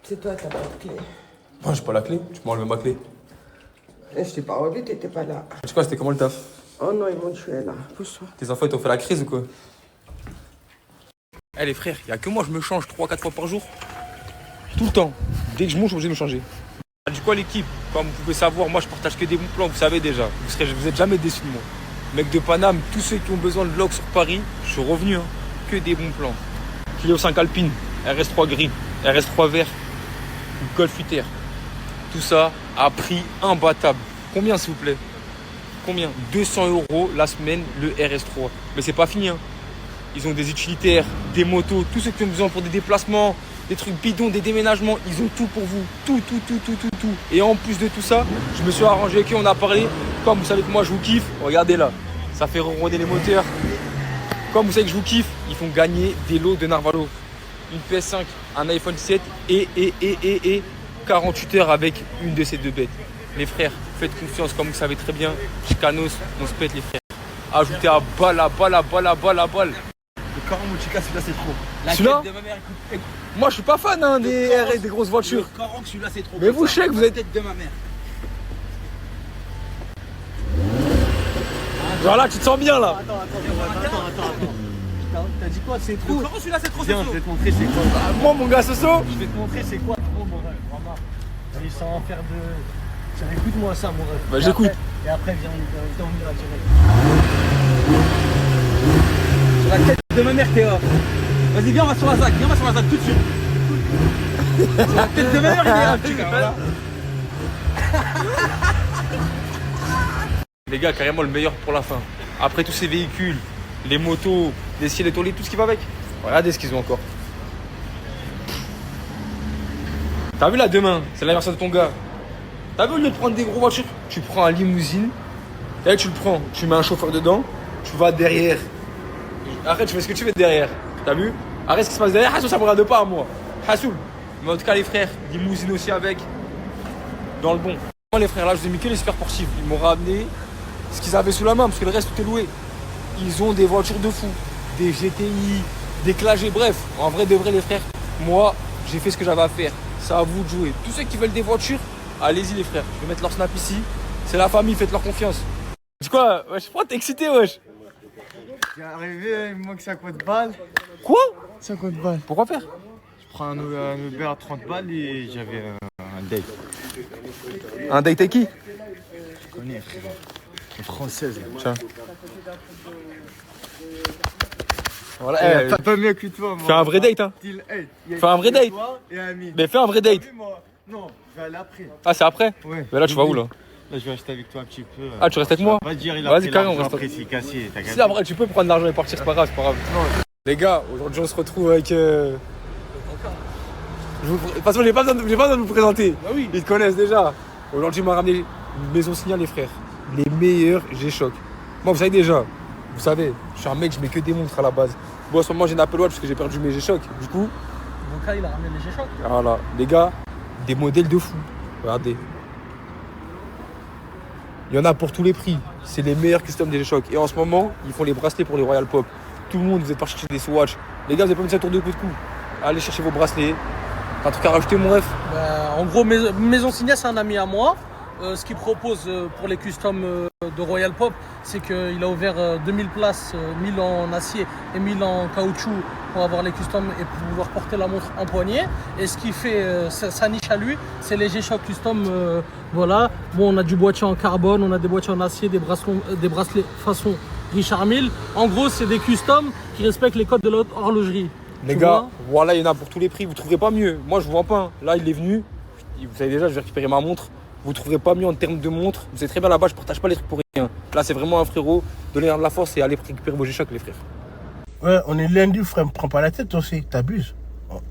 C'est toi, t'as pas de clé. Moi, j'ai pas la clé. Tu m'as enlevé ma clé. Je t'ai pas revu, t'étais pas là. Tu sais quoi, c'était comment le taf? Oh non, ils m'ont tué là. Pousse-toi. Tes enfants, ils t'ont fait la crise ou quoi? Eh les frères, y'a que moi, je me change 3-4 fois par jour. Tout le temps. Dès que je mange, je suis obligé de me changer. Du coup, l'équipe, comme vous pouvez savoir, moi, je partage que des bons plans, vous savez déjà. Vous êtes jamais déçus de moi. Mec de Paname, tous ceux qui ont besoin de vlog sur Paris, je suis revenu, hein. Que des bons plans. Clio 5 Alpine, RS3 gris, RS3 vert, Golf 8R. Tout ça à prix imbattable. Combien, s'il vous plaît? Combien? 200 € la semaine, le RS3. Mais c'est pas fini, hein. Ils ont des utilitaires, des motos, tous ceux qui ont besoin pour des déplacements, des trucs bidons, des déménagements, ils ont tout pour vous. Tout. Et en plus de tout ça, je me suis arrangé avec eux, on a parlé. Comme vous savez que moi je vous kiffe, regardez là, ça fait ronronner les moteurs. Comme vous savez que je vous kiffe, ils font gagner des lots de Narvalo. Une PS5, un iPhone 7 et 48 heures avec une de ces deux bêtes. Les frères, faites confiance, comme vous savez très bien, Chicanos, on se pète les frères. Ajoutez à balle. Le Coran Mochika, celui-là c'est trop. Celui-là de ma mère, écoute. Moi je suis pas fan hein, des RS, des grosses voitures. Le Coran, celui-là c'est trop. Mais vous, je sais que vous êtes. La tête de ma mère. Genre là, tu te sens bien là. Attends. T'as dit quoi? C'est trop. Le Coran, celui-là c'est trop. Viens, je vais te montrer c'est quoi. Moi mon gars, Soso. Je vais te montrer c'est quoi trop mon rêve, vraiment. Et sans faire de. Tiens, écoute-moi ça mon rêve. Bah j'écoute. Et après viens, on ira direct. Sur la tête de ma mère, Théa. Vas-y, viens, on va sur la ZAC. Tout de suite. Sur la tête de ma mère, il est là, petit gars. Voilà. Les gars, carrément le meilleur pour la fin. Après tous ces véhicules, les motos, les ciels étoilés, tout ce qui va avec. Regardez ce qu'ils ont encore. T'as vu là demain, c'est l'anniversaire de ton gars. T'as vu au lieu de prendre des gros voitures, tu prends un limousine. Et là tu le prends, tu mets un chauffeur dedans, tu vas derrière. Arrête, tu fais ce que tu veux derrière. T'as vu? Arrête ce qui se passe derrière. Hassoul, ça me regarde pas à moi. Hassoul. Mais en tout cas les frères, limousine aussi avec. Dans le bon. Moi les frères là, je vous ai mis que les super sportifs. Ils m'ont ramené ce qu'ils avaient sous la main parce que le reste tout est loué. Ils ont des voitures de fou, des GTI, des Clagé, bref, en vrai de vrai les frères, moi j'ai fait ce que j'avais à faire. C'est à vous de jouer. Tous ceux qui veulent des voitures, allez-y les frères, je vais mettre leur snap ici. C'est la famille, faites leur confiance. C'est quoi? Wesh, pourquoi t'es excité, wesh? T'es arrivé, il me manque 50 balles. Quoi? 50 balles. Pourquoi faire? Je prends un Uber à 30 balles et j'avais un date. Un date avec qui? Je connais, frérot. Une française, là. Tiens. Voilà, pas mieux que toi, moi. Fais un vrai date, hein. Fais un vrai date. Mais fais un vrai date. Non, je vais aller après. Ah, c'est après? Ouais. Mais là, tu vas où, là? Là, je vais rester avec toi un petit peu. Ah, tu restes avec moi? Va dire, il a Vas-y, pris carrément, l'argent, on reste. après, c'est cassé. T'as Si, après, tu peux prendre l'argent et partir, c'est pas grave, c'est pas grave. Les gars, aujourd'hui, on se retrouve avec. De toute façon, j'ai pas besoin de vous présenter. Bah oui. Ils te connaissent déjà. Aujourd'hui, il m'a ramené une maison signale, les frères. Les meilleurs G-Shock. Moi, vous savez déjà. Vous savez, je suis un mec, je mets que des montres à la base. Bon, en ce moment, j'ai une Apple Watch parce que j'ai perdu mes G-Shock. Du coup. Vocal, il a ramené les G-Shock. Voilà. Les gars, des modèles de fou. Regardez. Il y en a pour tous les prix. C'est les meilleurs customs des G-Shock. Et en ce moment, ils font les bracelets pour les Royal Pop. Tout le monde, vous êtes parti chercher des Swatch. Les gars, vous avez pas mis ça tour de coup de cou. Allez chercher vos bracelets. T'as un truc à rajouter, mon ref? En gros, Maison Signa, c'est un ami à moi. Ce qu'il propose pour les customs de Royal Pop, c'est qu'il a ouvert 2000 places, 1000 en acier et 1000 en caoutchouc pour avoir les customs et pouvoir porter la montre en poignet. Et ce qui fait sa niche à lui, c'est les G-Shock custom. Voilà. Bon, on a du boîtier en carbone, on a des boîtiers en acier, des bracelets façon Richard Mille. En gros, c'est des customs qui respectent les codes de l'autre horlogerie. Les gars, voilà, il y en a pour tous les prix. Vous trouverez pas mieux. Moi, je vous vends pas. Hein. Là, il est venu. Vous savez déjà, je vais récupérer ma montre. Vous trouverez pas mieux en termes de montre. Vous savez très bien là-bas, je partage pas les trucs pour rien. Là, c'est vraiment un frérot. Donnez-leur de la force et allez récupérer vos G-Shock, les frères. Ouais, on est lundi, frère, me prends pas la tête aussi, t'abuses.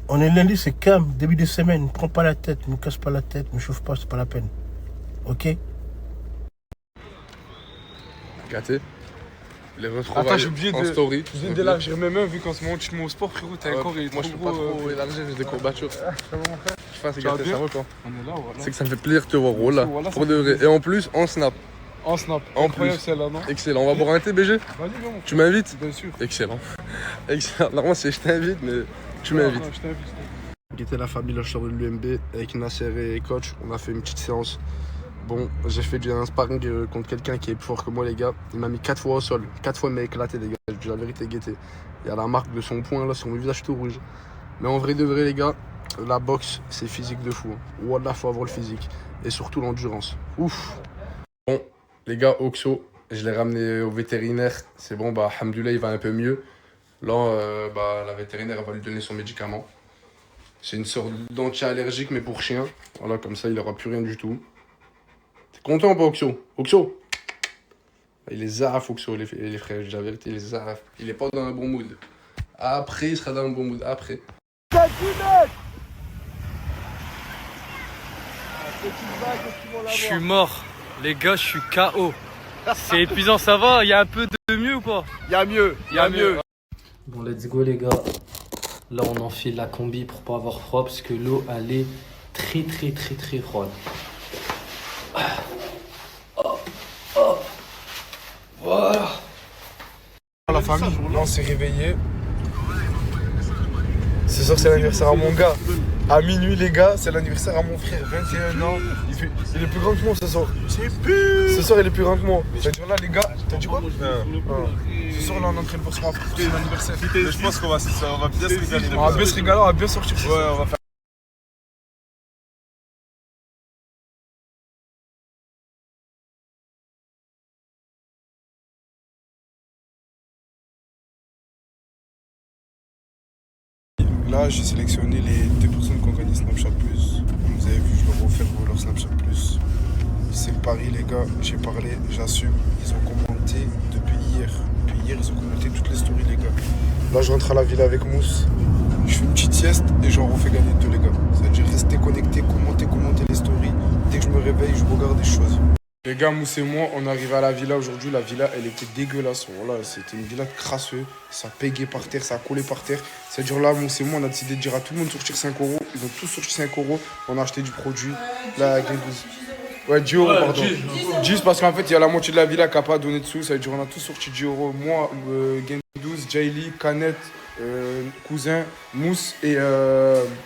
On est lundi, c'est calme, début de semaine, me prends pas la tête, me casse pas la tête, me chauffe pas, c'est pas la peine. Ok? Gâté. Les retrouvailles. Attends, j'ai oublié en story. J'ai oublié d'élargir mes mains vu qu'en ce moment tu te mets au sport, frérot. T'as un corps et moi je peux pas trop élargir, j'ai des courbatures. Je fais c'est gâté, ça va quoi? On est là, voilà. C'est que ça me fait plaisir de te voir, là. Pour de vrai. Et en plus, en snap. En snap. En Incroyable plus. celle-là, non? Excellent. On va boire un thé, BG? Vas-y, viens. Tu m'invites? Bien sûr. Excellent. Excellent. Normalement, c'est je t'invite, mais tu m'invites. Je t'invite. J'étais la famille, là, je sors de l'UMB avec Nasser et coach. On a fait une petite séance. Bon, j'ai fait un sparring contre quelqu'un qui est plus fort que moi, les gars. Il m'a mis 4 fois au sol. 4 fois, il m'a éclaté, les gars. Je dis la vérité, guettez. Il y a la marque de son poing, là, sur mon visage tout rouge. Mais en vrai de vrai, les gars, la boxe, c'est physique de fou. Wallah, faut avoir le physique. Et surtout l'endurance. Ouf. Bon, les gars, Oxo, je l'ai ramené au vétérinaire. C'est bon, bah, alhamdoulilah, il va un peu mieux. Là, bah, la vétérinaire elle va lui donner son médicament. C'est une sorte d'anti-allergique, mais pour chien. Voilà, comme ça, il n'aura plus rien du tout. T'es content ou pas, Oxo? Oxo? Il est zaf, Oxo, les frères. Je dis la vérité, il est zaf. Il est pas dans un bon mood. Après, il sera dans un bon mood. Après. Je suis mort. Les gars, je suis KO. C'est épuisant, ça va? Il y a un peu de mieux ou pas? Il y a mieux, il y a mieux. Bon, let's go les gars. Là, on enfile la combi pour pas avoir froid parce que l'eau, elle est très froide. Voilà. La famille, là on s'est réveillé. Ce soir c'est l'anniversaire à mon gars. À minuit les gars, c'est l'anniversaire à mon frère, 21 ans. Il est plus grand que moi ce soir. Ce soir il est plus grand que moi. C'est-à-dire là les gars, t'as dit quoi? Ce soir là on est en train de voir son frère pour son anniversaire. Je pense qu'on va bien se régaler. On va bien se régaler, on va bien sortir. Ouais, on va faire. Là, j'ai sélectionné les 2 personnes qui ont gagné Snapchat Plus. Vous avez vu, je leur ai offert leur Snapchat Plus. C'est le pari, les gars. J'ai parlé, j'assume. Ils ont commenté depuis hier. Depuis hier, ils ont commenté toutes les stories, les gars. Là, je rentre à la villa avec Mousse. Je fais une petite sieste et j'en refais gagner 2, les gars. C'est-à-dire rester connecté, commenter les stories. Dès que je me réveille, je regarde des choses. Les gars, Mousse et moi, on arrive à la villa aujourd'hui. La villa, elle était dégueulasse. Voilà, c'était une villa crasseuse. Ça pégait par terre, ça collait par terre. C'est-à-dire là, Mousse et moi, on a décidé de dire à tout le monde de sortir 5 €. Ils ont tous sorti 5 €. On a acheté du produit. La Gain 12. Ouais, 10 €, pardon. 10 parce qu'en fait, il y a la moitié de la villa qui n'a pas donné de sous. Ça veut dire on a tous sorti 10 €. Moi, Gain 12, Jaylee, Canette, Cousin, Mousse et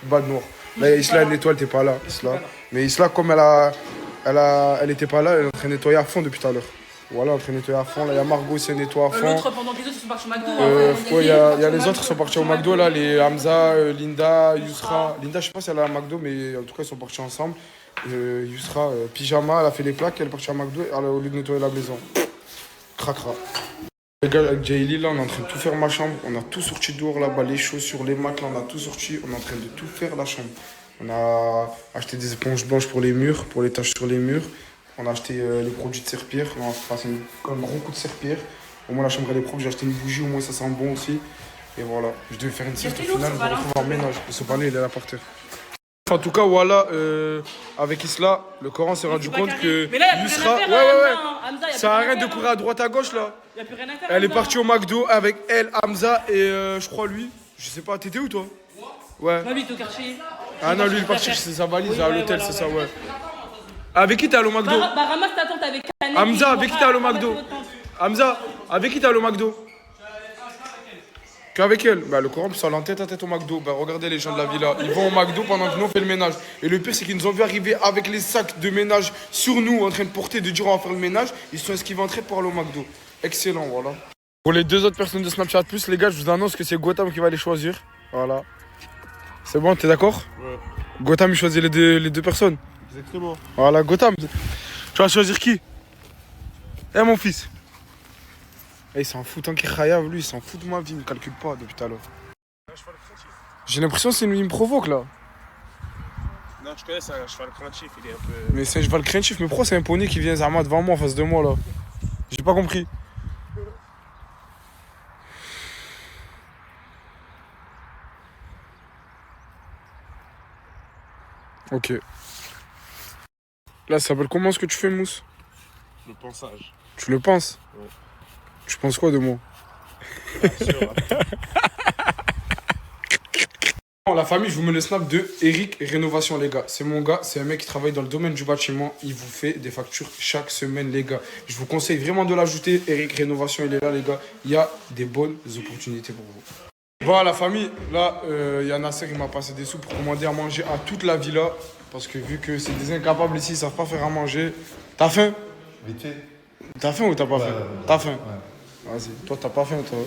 Bad Noir. Là, Isla, elle nettoie, elle n'était pas là. Isla. Mais Isla, comme elle était pas là, elle est en train de nettoyer à fond depuis tout à l'heure. Voilà, en train de nettoyer à fond. Là, il y a Margot aussi, elle nettoie à fond. L'autre, pendant que les autres ils sont partis au McDo. Il y a les autres qui sont partis au McDo, là, les Hamza, Linda, Yousra. Linda, je sais pas si elle est à McDo, mais en tout cas, ils sont partis ensemble. Yousra, pyjama, elle a fait les plaques, elle est partie à McDo au lieu de nettoyer la maison. Cracra. Les gars, avec Jaylee, là, on est en train de tout faire ma chambre. On a tout sorti dehors là-bas, les chaussures, les matelas, on a tout sorti. On est en train de tout faire la chambre. On a acheté des éponges blanches pour les murs, pour les taches sur les murs. On a acheté les produits de serpillère. On a passé un gros coup de serpillère. Au moins la chambre elle est propre. J'ai acheté une bougie, au moins ça sent bon aussi. Et voilà, je devais faire une sieste au final. Je me retrouve en ménage. Ce panneau il est là par terre. En tout cas, voilà, avec Isla, le Coran s'est rendu compte que. Mais là, il n'y a plus rien à faire. Ouais. Ça sert à rien de courir à droite à gauche là. Il n'y a plus rien à faire. Elle est partie au McDo avec elle, Hamza et je crois lui. Je sais pas, t'étais où toi? Ouais. Ma vie, au quartier. Ah non, lui il est parti chercher sa valise à l'hôtel, c'est ça, ouais. Avec qui t'es allé au McDo? Bah, ramasse ta tante avec Canet. Hamza, avec qui t'es allé au McDo? Hamza, avec qui t'es allé au McDo? Qu'avec elle? Bah, le Coran peut s'aller en tête à tête au McDo. Bah, regardez les gens de la villa. Ils vont au McDo pendant que nous on fait le ménage. Et le pire, c'est qu'ils nous ont vu arriver avec les sacs de ménage sur nous, en train de porter, de dire on va faire le ménage. Ils sont esquivés entrés pour aller au McDo. Excellent, voilà. Pour les deux autres personnes de Snapchat Plus, les gars, je vous annonce que c'est Gotham qui va les choisir. Voilà. C'est bon, t'es d'accord? Ouais. Gotham, il choisit les deux personnes. Exactement. Voilà, Gotham. Tu vas choisir qui? Eh, mon fils. Eh, il s'en fout, tant qu'il khayab, lui, il s'en fout de ma vie, il me calcule pas depuis tout à l'heure. J'ai l'impression qu'il me provoque là. Non, je connais, c'est un cheval craintif, il est un peu. Mais c'est un cheval craintif, mais pourquoi c'est un poney qui vient Zama devant moi, en face de moi là? J'ai pas compris. Ok. Là, ça s'appelle comment ce que tu fais, Mousse? Le pensage. Tu le penses? Ouais. Tu penses quoi de moi? La famille, je vous mets le snap de Eric Rénovation, les gars. C'est mon gars, c'est un mec qui travaille dans le domaine du bâtiment. Il vous fait des factures chaque semaine, les gars. Je vous conseille vraiment de l'ajouter. Eric Rénovation, il est là, les gars. Il y a des bonnes opportunités pour vous. Voilà, la famille, là, il y a Nasser, il m'a passé des sous pour commander à manger à toute la villa. Parce que vu que c'est des incapables ici, ils savent pas faire à manger. T'as faim? Vite fait. T'as faim ou t'as pas faim? T'as faim? Ouais. Vas-y, toi t'as pas faim, toi.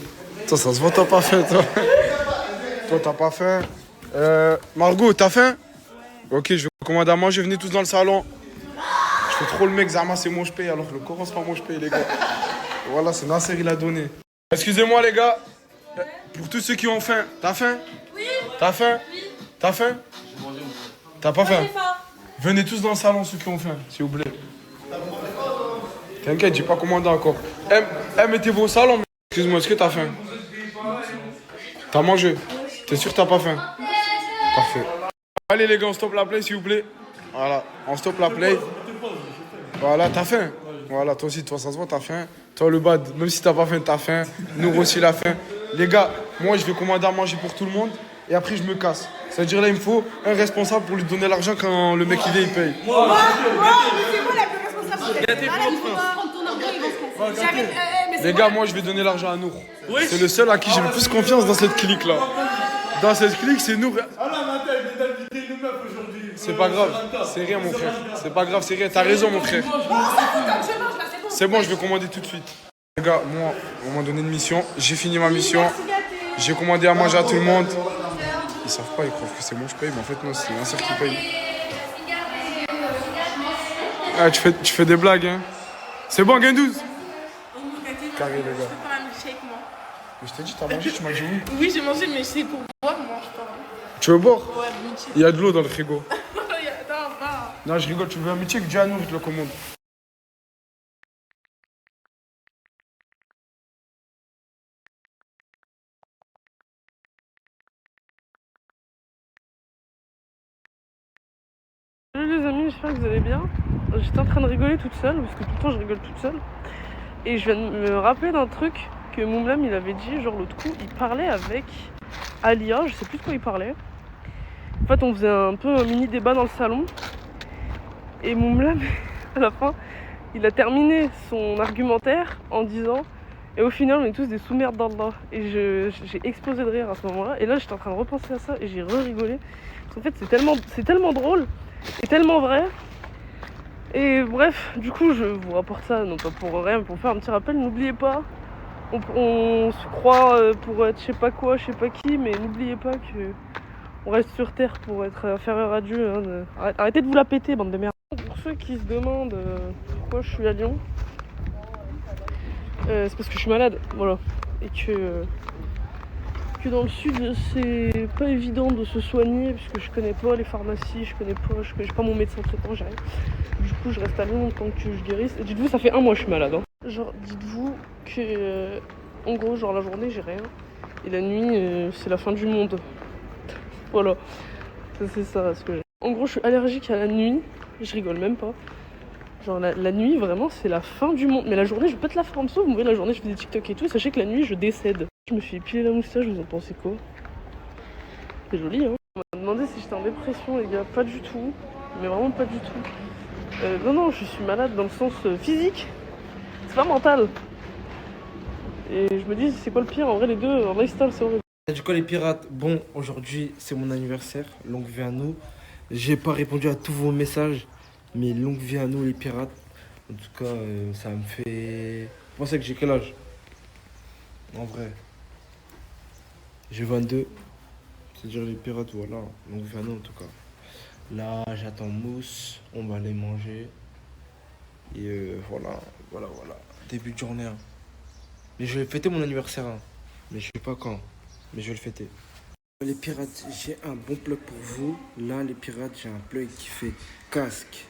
Toi, ça se voit, t'as pas faim, toi. Toi, t'as pas faim. Margot, t'as faim? Ouais. Ok, je vais commander à manger, venez tous dans le salon. Je fais trop le mec, Zama, c'est moi je paye, alors que le Coran, c'est pas moi je paye, les gars. Voilà, c'est Nasser, il a donné. Excusez-moi, les gars. Pour tous ceux qui ont faim, t'as faim? Oui. T'as faim? Oui. T'as faim? T'as pas faim? Venez tous dans le salon, ceux qui ont faim, s'il vous plaît. T'inquiète, j'ai pas commandé encore. Mettez-vous au salon. Excuse-moi, est-ce que t'as faim? T'as mangé? T'es sûr que t'as pas faim? Parfait. Allez les gars, on stoppe la play s'il vous plaît. Voilà, on stoppe la play. Voilà, t'as faim? Voilà, toi aussi, toi ça se voit, t'as faim. Toi le bad, même si t'as pas faim, t'as faim. Nous aussi la faim. Les gars, moi je vais commander à manger pour tout le monde et après je me casse. C'est-à-dire là, il me faut un responsable pour lui donner l'argent quand le mec il vient, il paye. Moi, c'est moi la plus responsable. Les gars, moi je vais donner l'argent à Nour. Oui. C'est le seul à qui j'ai le plus confiance dans cette clique là. Dans cette clique, c'est Nour. C'est pas grave, c'est rien mon frère. C'est pas grave, c'est rien. T'as raison mon frère. C'est bon, je vais commander tout de suite. Les gars, moi, on m'a donné une mission. J'ai fini ma mission. J'ai commandé à manger à tout le monde. Ils savent pas, ils croient que c'est moi je paye, mais en fait non, c'est Nasser qui paye. Ah, tu fais des blagues, hein. C'est bon, Guindouz? Carré, les gars. Mais je t'ai dit, t'as mangé, tu m'as dit oui. Oui, j'ai mangé, mais c'est pour boire, moi, je pense. Tu veux boire? Ouais, mythique. Il y a de l'eau dans le frigo. Attends, va. Non, je rigole, tu veux un mythique? Dis à nous, je te le commande. Salut les amis, j'espère que vous allez bien. J'étais en train de rigoler toute seule, parce que tout le temps je rigole toute seule. Et je viens de me rappeler d'un truc que Moumlam il avait dit, genre l'autre coup, il parlait avec Alia, je sais plus de quoi il parlait. En fait on faisait un peu un mini débat dans le salon. Et Moumlam, à la fin, il a terminé son argumentaire en disant et au final on est tous des sous-merdes d'Allah. Et j'ai explosé de rire à ce moment-là. Et là j'étais en train de repenser à ça et j'ai re-rigolé. Parce qu'en fait c'est tellement drôle et tellement vrai Et bref, du coup, je vous rapporte ça, non pas pour rien, pour faire un petit rappel. N'oubliez pas, on se croit pour être je sais pas quoi, je sais pas qui, mais n'oubliez pas que on reste sur Terre pour être inférieur à Dieu. Hein, arrêtez de vous la péter, bande de merde. Pour ceux qui se demandent pourquoi je suis à Lyon, c'est parce que je suis malade, voilà. Et que dans le sud, c'est pas évident de se soigner, parce que je connais pas les pharmacies, je connais pas mon médecin traitant, j'ai rien. Du coup, je reste à Lyon tant que je guérisse. Et dites-vous, ça fait 1 mois que je suis malade. Hein. Genre, dites-vous que, en gros, genre la journée, j'ai rien. Et la nuit, c'est la fin du monde. Voilà. C'est ça ce que j'ai. En gros, je suis allergique à la nuit. Je rigole même pas. Genre, la nuit, vraiment, c'est la fin du monde. Mais la journée, je pète la forme. Sauf, vous voyez, la journée, je fais des TikTok et tout. Sachez que la nuit, je décède. Je me suis épilé la moustache, vous en pensez quoi? C'est joli, hein? On m'a demandé si j'étais en dépression, les gars. Pas du tout. Mais vraiment pas du tout. Non, je suis malade dans le sens physique. C'est pas mental. Et je me dis, c'est quoi le pire? En vrai, les deux, en lifestyle, c'est horrible. Du coup, les pirates, bon, aujourd'hui, c'est mon anniversaire. Longue vie à nous. J'ai pas répondu à tous vos messages, mais longue vie à nous, les pirates. En tout cas, ça me fait... Vous pensez que j'ai quel âge? En vrai. J'ai 22. C'est-à-dire les pirates, voilà. Longue vie à nous, en tout cas. Là, j'attends mousse, on va aller manger. Et voilà. Début de journée. Hein. Mais je vais fêter mon anniversaire. Hein. Mais je sais pas quand. Mais je vais le fêter. Les pirates, j'ai un bon plug pour vous. Là, les pirates, j'ai un plug qui fait casque,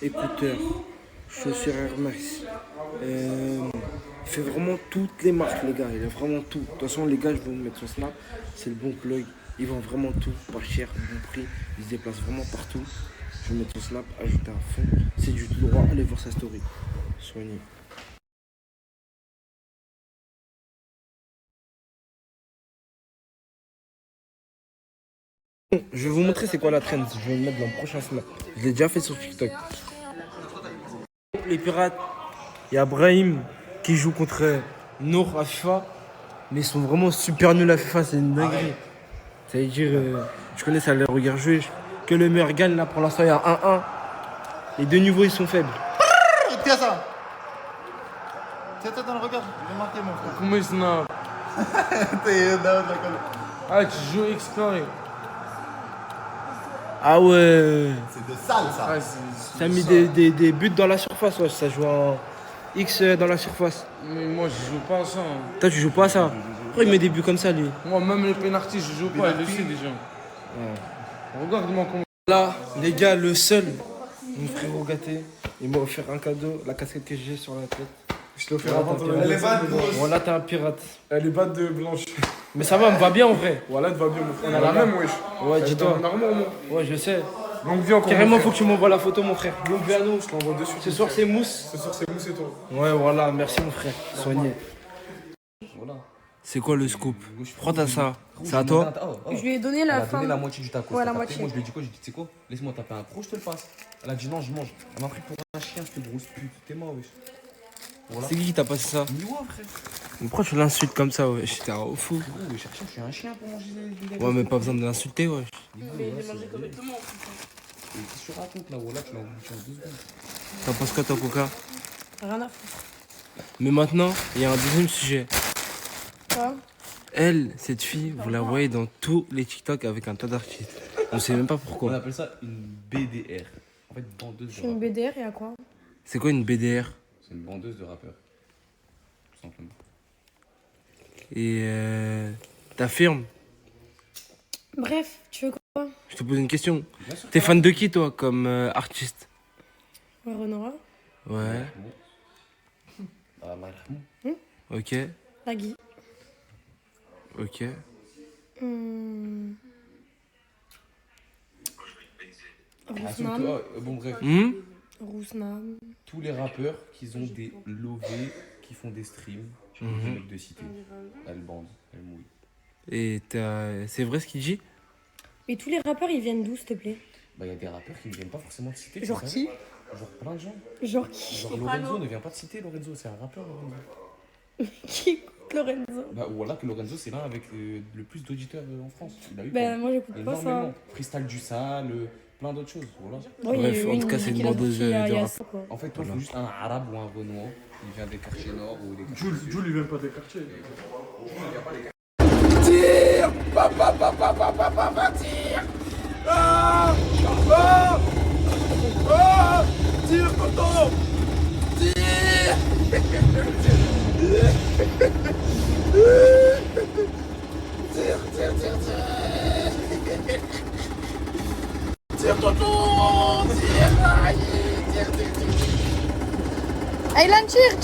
écouteurs, chaussures Air Max. Il fait vraiment toutes les marques, les gars. Il a vraiment tout. De toute façon, les gars, je vais vous mettre son snap. C'est le bon plug. Ils vendent vraiment tout, pas cher, bon prix. Ils se déplacent vraiment partout. Je vais mettre son snap, ajouter à fond. C'est du tout droit, allez voir sa story. Soignez. Je vais vous montrer c'est quoi la trend. Je vais le mettre dans le prochain snap. Je l'ai déjà fait sur TikTok. Les pirates, il y a Brahim qui joue contre Nour à FIFA. Mais ils sont vraiment super nuls à FIFA, c'est une dinguerie. Ça veut dire, je connais ça, les regards jouer. Que le meilleur gagne là pour l'instant, il y a 1-1. Les deux niveaux ils sont faibles. Tiens ça. Tiens dans le regard, je vais marquer mon frère. Comment il snap? Ah, tu joues Explorer. Ah ouais. C'est de sale ça. Ouais, Ça a mis des buts dans la surface, ouais. Ça joue en X dans la surface. Mais moi, je joue pas à ça. Hein. Toi, tu joues pas à ça? Pourquoi il met des buts comme ça, lui? Moi, même les pénaltys, je joue pas, il le sait déjà. Ouais. Regarde-moi comment. Là, les gars, le seul, mon frérot gâté, il m'a offert un cadeau, la casquette que j'ai sur la tête. Je l'ai offert avant ton Elle est bad, voilà, t'es un pirate. Elle est bad de blanche. Mais ça va, elle me va bien en vrai. Voilà, elle te va bien, mon frère. On a la même, wesh. Ouais, dis-toi. Normalement, ouais, je sais. Longue vie encore. Carrément, faut que tu m'envoies la photo, mon frère. Longue vie à nous. Je l'envoie dessus. Ce soir, c'est mousse. Ce soir, c'est mousse et toi. Ouais, voilà, merci, mon frère. Soigné. Voilà. C'est quoi le scoop? Prends ta ça. C'est à toi? Je lui ai donné la fin. donné la moitié du tacos. Ouais, la moitié. Moi, je lui ai dit quoi? Je lui ai dit, tu sais quoi? Laisse-moi taper un pro, je te le passe. Elle a dit non, je mange. Elle m'a pris pour un chien, cette grosse pute. T'es mort, wesh. Voilà. C'est qui t'a passé ça? Miwa, frère. Mais pourquoi tu l'insultes comme ça, ouais? J'étais un fou. Frérot, wesh, je suis un chien pour manger des Ouais, mais pas besoin de l'insulter, ouais. Mais il est mangé correctement. Qu'est-ce que tu racontes là? Voilà, tu l'as bouché en 2 secondes. T'en penses quoi, toi, Coca? Rien à foutre. Mais maintenant, il y a un deuxième sujet. Quoi? Elle, cette fille, vous la voyez dans tous les TikTok avec un tas d'artistes. On sait même pas pourquoi. On appelle ça une BDR. En fait, bandeuse de Je suis une rappeurs. BDR et à quoi? C'est quoi une BDR? C'est une bandeuse de rappeurs. Tout simplement. Et t'affirmes? Bref, tu veux quoi? Je te pose une question. Bien sûr. T'es fan de qui, toi, comme artiste? Ouais, Renora. Ouais. Ah, Malham. Ok. Nagui. Ok. Rousnam. Bon, bref. Rousnam. Tous les rappeurs qui ont des lovés, qui font des streams, je peux les mecs de cité. Elle bande, elle mouille. Et c'est vrai ce qu'il dit? Et tous les rappeurs, ils viennent d'où, s'il te plaît? Bah, il y a des rappeurs qui ne viennent pas forcément de cité. Genre qui? Genre plein de gens. Genre qui? Genre Lorenzo ne vient pas de cité, Lorenzo, c'est un rappeur, Lorenzo. Qui écoute Lorenzo? Bah, voilà que Lorenzo, c'est l'un avec le plus d'auditeurs en France. Il a eu Bah, moi, j'écoute pas ça. énormément. Freestyle du Sale, plein d'autres choses. Voilà. Ouais, il y a eu une musique qu'il a sortie il y a ça, quoi. En fait, toi, il faut juste un arabe ou un renois. Il vient des quartiers nord ou des quartiers. Jules, il vient pas des quartiers. Tire! Papa, tire! Ah! Ah! Ah! Tire, tonton! Tire! Tire! Tire, tonton! Tire! Aïe! Tire! Aylan, tire!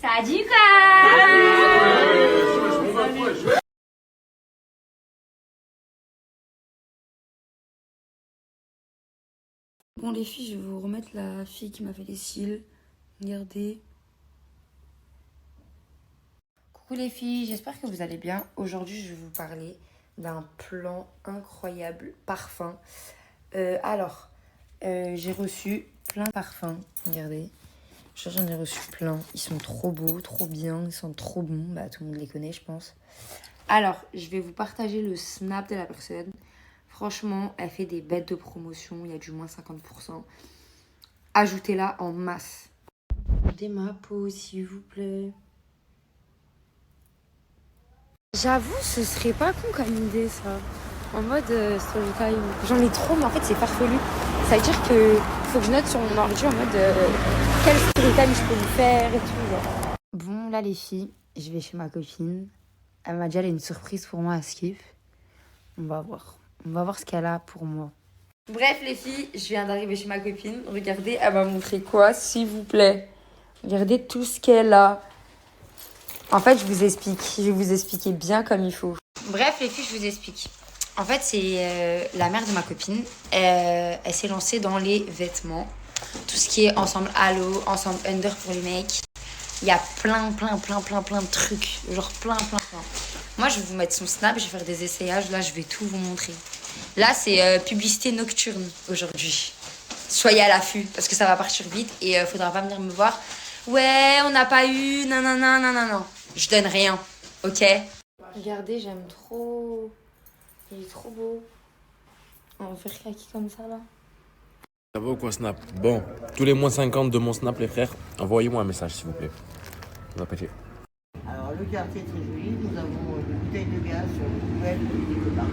Ça dit quoi? Bon les filles, je vais vous remettre la fille qui m'a fait les cils. Regardez. Coucou les filles, j'espère que vous allez bien. Aujourd'hui, je vais vous parler d'un plan incroyable parfum. J'ai reçu plein de parfums. Regardez. J'en ai reçu plein. Ils sont trop beaux, trop bien. Ils sont trop bons. Bah, tout le monde les connaît, je pense. Alors, je vais vous partager le snap de la personne. Franchement, elle fait des bêtes de promotion. Il y a du moins 50%. Ajoutez-la en masse. Regardez ma peau, s'il vous plaît. J'avoue, ce serait pas con comme idée, ça. En mode story time. J'en ai trop, mais en fait, c'est farfelu. Ça veut dire que faut que je note sur mon ordi en mode quel story time je peux vous faire et tout. Genre. Bon, là, les filles, je vais chez ma copine. Elle m'a dit elle a une surprise pour moi à Skip. On va voir. On va voir ce qu'elle a pour moi. Bref, les filles, je viens d'arriver chez ma copine. Regardez, elle m'a montré quoi, s'il vous plaît. Regardez tout ce qu'elle a. En fait, je vous explique. Je vais vous expliquer bien comme il faut. Bref, les filles, je vous explique. En fait, c'est la mère de ma copine. Elle s'est lancée dans les vêtements. Tout ce qui est ensemble halo, ensemble under pour les mecs. Il y a plein de trucs. Genre plein. Moi, je vais vous mettre son snap. Je vais faire des essayages. Là, je vais tout vous montrer. Là, c'est publicité nocturne aujourd'hui. Soyez à l'affût parce que ça va partir vite. Et faudra pas venir me voir. Ouais, on n'a pas eu. Non. Je donne rien. Ok? Regardez, j'aime trop. Il est trop beau. On va faire kaki comme ça, là. Ça va ou quoi, Snap? Bon, tous les moins 50 de mon Snap, les frères, envoyez-moi un message, s'il vous plaît. Bon appétit. Alors, le quartier est très joli. Nous avons des bouteilles de gaz sur les poubelles et des copains.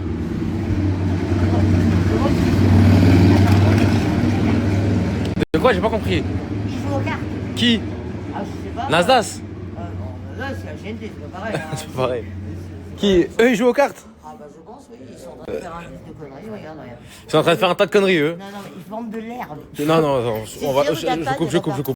De quoi? J'ai pas compris. Ils jouent aux cartes. Qui? Ah, je sais pas. Nasdas? Non, là, c'est la GNT, c'est pas pareil. Hein. C'est pas pareil. Qui? Eux, ils jouent aux cartes? Ah, bah, je pense, oui. Ils sont en train de faire un liste de conneries. Regarde. Ils sont en train de faire un tas de conneries, eux. Non, mais ils vendent de l'herbe. Non, on va. Je coupe.